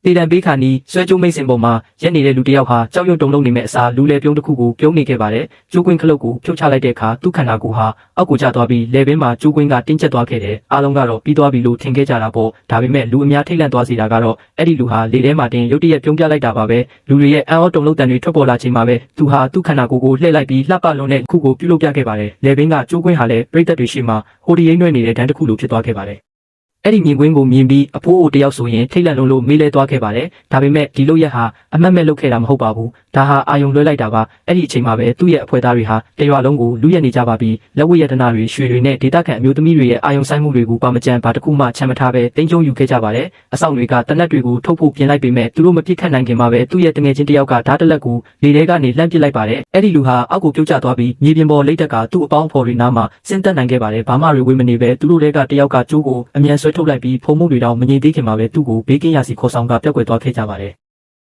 တေတံပေးခါနီးဆွဲကျိုးမိတ်စင်ပေါ်မှာရက်နေတဲ့လူတစ်ယောက်ဟာကြောက်ရွံ့တုန်လှုပ်နေမဲ့အစားလူလေပြုံးတစ်ခုကိုပြုံးနေခဲ့ပါတယ်။ကျိုးကွင်းခလုတ်ကိုဖြုတ်ချလိုက်တဲ့အခါသူ့ခန္ဓာကိုယ်ဟာအောက်ကိုကျသွားပြီးလေပင်မှာကျိုးကွင်းကတင်းကျပ်သွားခဲ့တယ်။အားလုံးကတော့ပြီးသွားပြီလို့ထင်ခဲ့ကြတာပေါ့။ဒါပေမဲ့လူအများထိတ်လန့်သွားစေတာကတော့အဲ့ဒီလူဟာလေထဲမှာတင်ရုတ်တရက်ပြုံးပြလိုက်တာပါပဲ။လူတွေရဲ့အံ့ဩတုန်လှုပ်တံတွေထွက်ပေါ်လာချိန်မှာပဲသူဟာသူ့ခန္ဓာကိုယ်ကိုလှည့်လိုက်ပြီးလှပလွန်တဲ့ခုကိုပြုလုပ်ပြခဲ့ပါတယ်။လေပင်ကကျိုးကွင်းဟာလည်းပြိသက်တွေရှိမှဟိုဒီရိမ့်နှွဲနေတဲ့ဒဏ်တစ်ခုလိုဖြစ်သွားခဲ့ပါတယ်အဲ့ဒီမြင်ကွင်းကိုမြင်ပြီးအဖိုးအိုတယောက်ဆိုရင်ထိတ်လန့်လုံးလို့မေးလဲသွားခဲ့ပါတယ်။ဒါပေမဲ့ဒီလိုရက်ဟာအမတ်မဲ့လုပ်ခဲ့တာမဟုတ်ပါဘူး။ဒါဟာအာယုံလွှဲလိုက်တာပါ။အဲ့ဒီအချိန်မှာပဲသူ့ရဲ့အဖွဲ့သားတွေဟာတရွာလုံးကိုလူရက်နေကြပါပြီးလက်ဝတ်ရတနာတွေရွှေတွေနဲ့ဒေတာခန့်အမျိုးသမီးတွေရဲ့အာယုံဆိုင်မှုတွေကိုပါမကြံဘာတစ်ခုမှချမ်းမထားပဲတင်းကျုံယူခဲ့ကြပါတယ်။အဆောင်တွေကတနက်တွေကိုထုတ်ဖို့ပြင်လိုက်ပေမဲ့သူတို့မပြစ်ခတ်နိုင်ခင်မှာပဲသူ့ရဲ့တငယ်ချင်းတယောက်ကဓာတ်တလက်ကိုလေထဲကနေလှမ်းပစ်လိုက်ပါတယ်။အဲ့ဒီလူဟာအောက်ကိုပြုတ်ကျသွားပြီးမြေပြင်ပေါ်လိမ့်တက်ကသူ့အပေါင်းအဖော်တွေနားမှာဆင်းသက်နိုင်ခဲ့ပါတယ်။ဘာမှတွေဝေးမနေပဲသူတို့တွေကတယောက်ကကျိုးကိုအမြန်ဆွဲထုတ်လိုက်ပြီးဖုံမှုတွေတောင်မငြိမ်သေးခင်မှာပဲသူ့ကိုဘေးကင်းရာစီခေါ်ဆောင်ကပြက်ကွယ်သွားခဲ့ကြပါတယ်